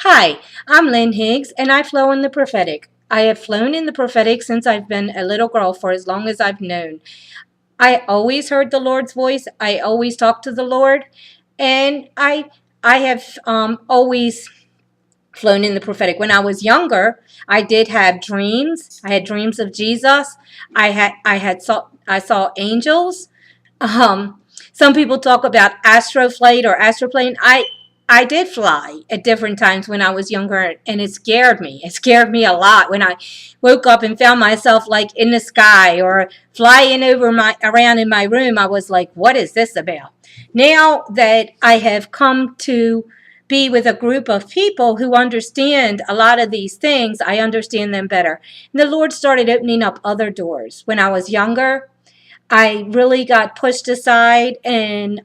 Hi, I'm Lynn Higgs, and I flow in the prophetic. I have flown in the prophetic since I've been a little girl for as long as I've known. I always heard the Lord's voice. I always talked to the Lord, and I have always flown in the prophetic. When I was younger, I did have dreams. I had dreams of Jesus. I saw angels. Um, some people talk about astroflight or astroplane. I did fly at different times when I was younger, and it scared me. It scared me a lot when I woke up and found myself like in the sky or flying over my around in my room. I was like, "What is this about?" Now that I have come to be with a group of people who understand a lot of these things, I understand them better. And the Lord started opening up other doors. When I was younger, I really got pushed aside and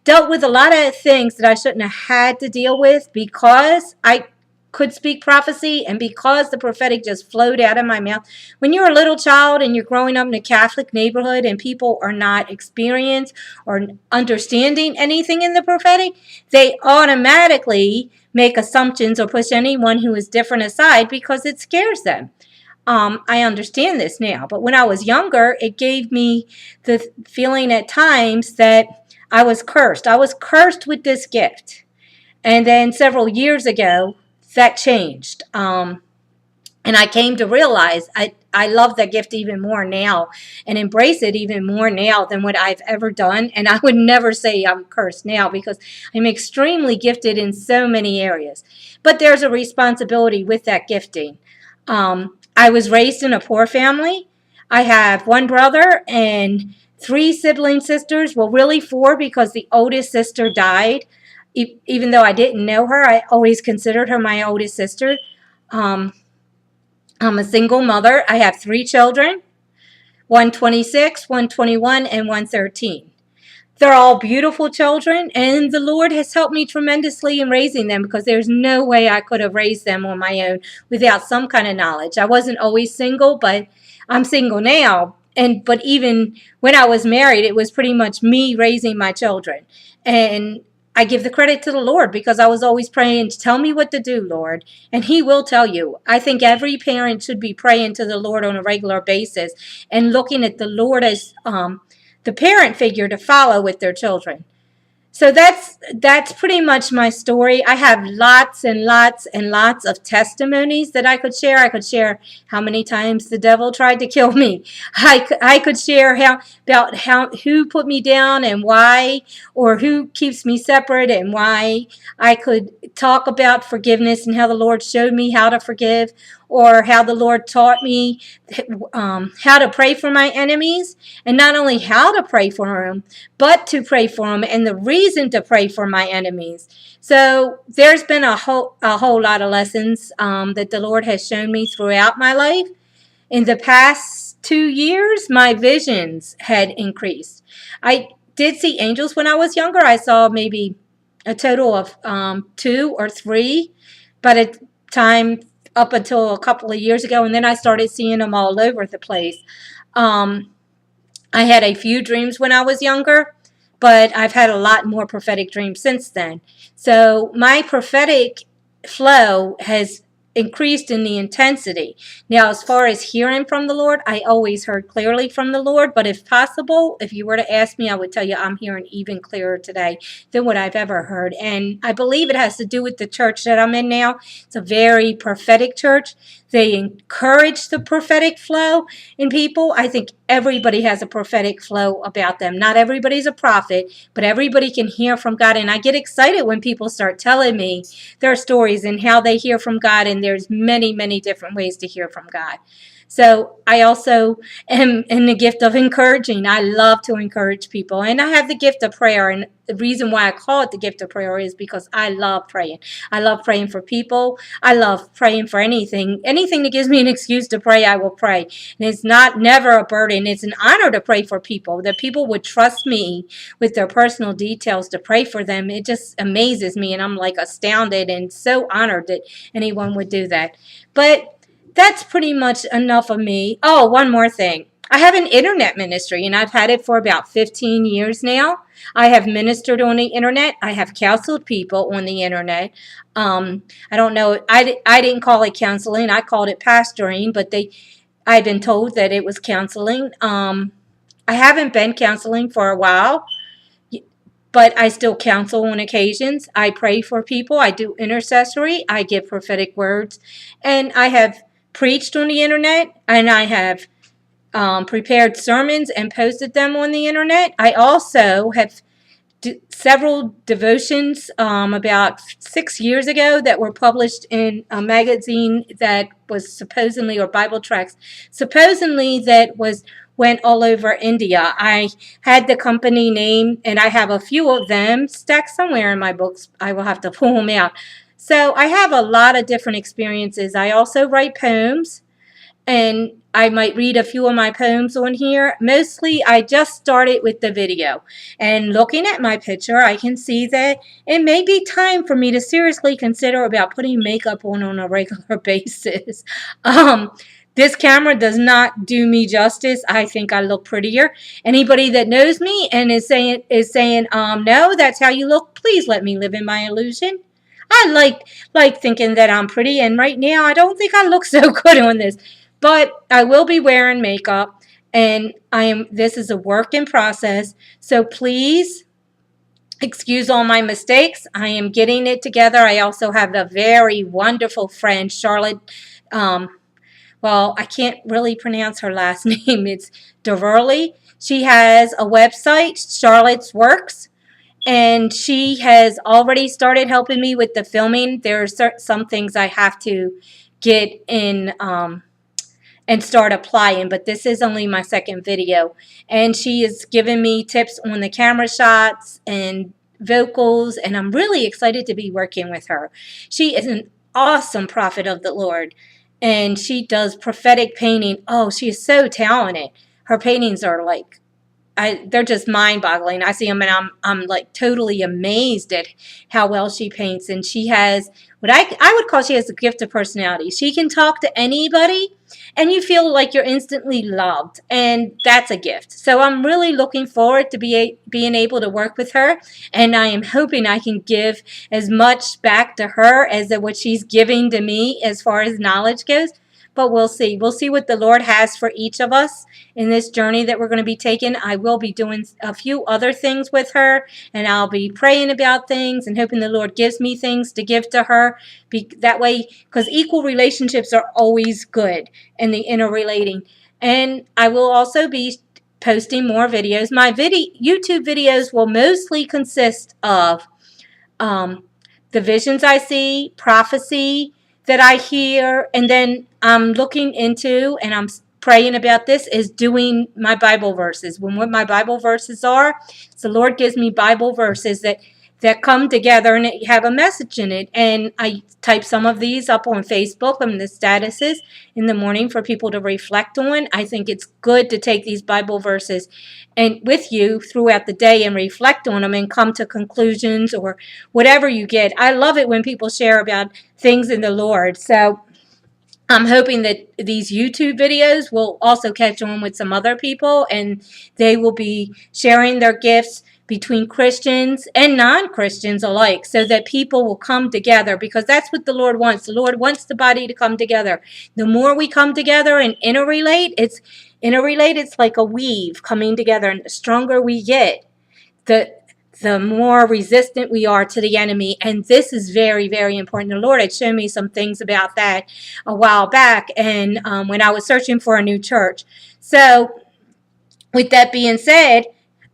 dealt with a lot of things that I shouldn't have had to deal with because I could speak prophecy and because the prophetic just flowed out of my mouth. When you're a little child and you're growing up in a Catholic neighborhood and people are not experienced or understanding anything in the prophetic, they automatically make assumptions or push anyone who is different aside because it scares them. I understand this now, but when I was younger, it gave me the feeling at times that I was cursed. I was cursed with this gift. And then several years ago, that changed. And I came to realize I love that gift even more now and embrace it even more now than what I've ever done. And I would never say I'm cursed now because I'm extremely gifted in so many areas. But there's a responsibility with that gifting. I was raised in a poor family. I have one brother and three sibling sisters. Well, really four because the oldest sister died. Even though I didn't know her, I always considered her my oldest sister. Um, I'm a single mother. I have three children, one 26, one 21, and one 13. They're all beautiful children, and the Lord has helped me tremendously in raising them because there's no way I could have raised them on my own without some kind of knowledge. I wasn't always single, but I'm single now. But even when I was married, it was pretty much me raising my children. And I give the credit to the Lord because I was always praying, tell me what to do, Lord. And He will tell you. I think every parent should be praying to the Lord on a regular basis and looking at the Lord as the parent figure to follow with their children. So that's pretty much my story. I have lots and lots and lots of testimonies that I could share. I could share how many times the devil tried to kill me. I could share how who put me down and why, or who keeps me separate and why. I could talk about forgiveness and how the Lord showed me how to forgive, or how the Lord taught me how to pray for my enemies, and not only how to pray for them, but to pray for them and the reason to pray for my enemies. So there's been a whole lot of lessons that the Lord has shown me throughout my life. In the past 2 years, my visions had increased. I did see angels when I was younger. I saw maybe a total of two or three by the time up until a couple of years ago, and then I started seeing them all over the place. Um, I had a few dreams when I was younger, but I've had a lot more prophetic dreams since then. So my prophetic flow has increased in the intensity. Now, as far as hearing from the Lord, I always heard clearly from the Lord, but if possible, if you were to ask me, I would tell you I'm hearing even clearer today than what I've ever heard. And I believe it has to do with the church that I'm in now. It's a very prophetic church. They encourage the prophetic flow in people. I think everybody has a prophetic flow about them. Not everybody's a prophet, but everybody can hear from God. And I get excited when people start telling me their stories and how they hear from God. And there's many, many different ways to hear from God. So I also am in the gift of encouraging. I love to encourage people. And I have the gift of prayer. And the reason why I call it the gift of prayer is because I love praying. I love praying for people. I love praying for anything. Anything that gives me an excuse to pray, I will pray. And it's never a burden. It's an honor to pray for people. That people would trust me with their personal details to pray for them. It just amazes me. And I'm like astounded and so honored that anyone would do that. But that's pretty much enough of me. Oh, one more thing. I have an internet ministry, and I've had it for about 15 years now. I have ministered on the internet. I have counseled people on the internet. I don't know. I didn't call it counseling. I called it pastoring, but I've been told that it was counseling. I haven't been counseling for a while, but I still counsel on occasions. I pray for people. I do intercessory. I give prophetic words, and I have preached on the internet, and I have prepared sermons and posted them on the internet. I also have several devotions about 6 years ago that were published in a magazine that was supposedly, or Bible tracts, supposedly that went all over India. I had the company name, and I have a few of them stacked somewhere in my books. I will have to pull them out. So I have a lot of different experiences. I also write poems, and I might read a few of my poems on here. Mostly, I just started with the video. And looking at my picture, I can see that it may be time for me to seriously consider about putting makeup on a regular basis. This camera does not do me justice. I think I look prettier. Anybody that knows me and is saying, no, that's how you look, please let me live in my illusion. I like thinking that I'm pretty, and right now I don't think I look so good on this. But I will be wearing makeup, and this is a work in process. So please excuse all my mistakes. I am getting it together. I also have a very wonderful friend, Charlotte. Well, I can't really pronounce her last name. It's Deverley. She has a website, Charlotte's Works, and she has already started helping me with the filming. There are some things I have to get in and start applying, but this is only my second video, and she is giving me tips on the camera shots and vocals, and I'm really excited to be working with her. She is an awesome prophet of the Lord, and she does prophetic painting. Oh, she is so talented. Her paintings are like, they're just mind-boggling. I see them, and I'm like totally amazed at how well she paints. And she has what I would call, she has a gift of personality. She can talk to anybody, and you feel like you're instantly loved, and that's a gift. So I'm really looking forward to being able to work with her, and I am hoping I can give as much back to her as what she's giving to me as far as knowledge goes. But we'll see. We'll see what the Lord has for each of us in this journey that we're going to be taking. I will be doing a few other things with her, and I'll be praying about things and hoping the Lord gives me things to give to her. That way, because equal relationships are always good in the interrelating. And I will also be posting more videos. My YouTube videos will mostly consist of the visions I see, prophecy that I hear, and then I'm looking into, and I'm praying about this, is doing my Bible verses. What my Bible verses are, so the Lord gives me Bible verses that come together and have a message in it. And I type some of these up on Facebook and the statuses in the morning for people to reflect on. I think it's good to take these Bible verses and with you throughout the day and reflect on them and come to conclusions or whatever you get. I love it when people share about things in the Lord. So I'm hoping that these YouTube videos will also catch on with some other people, and they will be sharing their gifts between Christians and non-Christians alike, so that people will come together, because that's what the Lord wants. The Lord wants the body to come together. The more we come together and interrelate, it's like a weave coming together, and the stronger we get, the more resistant we are to the enemy. And this is very, very important. The Lord had shown me some things about that a while back, and when I was searching for a new church. So with that being said,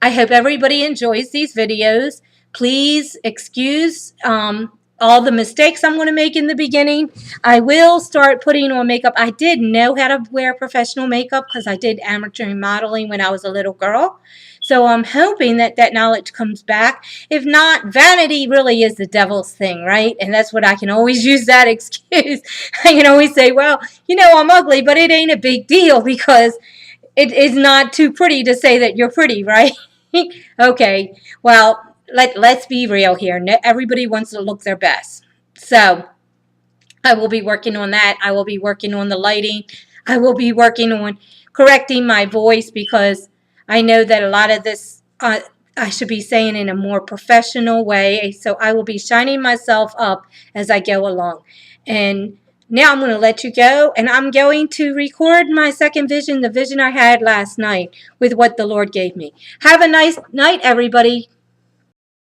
I hope everybody enjoys these videos. Please excuse all the mistakes I'm going to make in the beginning. I will start putting on makeup. I did know how to wear professional makeup because I did amateur modeling when I was a little girl. So I'm hoping that knowledge comes back. If not, vanity really is the devil's thing, right? And that's what I can always use that excuse. I can always say, well, I'm ugly, but it ain't a big deal because it is not too pretty to say that you're pretty, right? Okay, well, let's be real here. Everybody wants to look their best. So I will be working on that. I will be working on the lighting. I will be working on correcting my voice because I know that a lot of this I should be saying in a more professional way. So I will be shining myself up as I go along. And now I'm going to let you go, and I'm going to record my second vision, the vision I had last night, with what the Lord gave me. Have a nice night, everybody.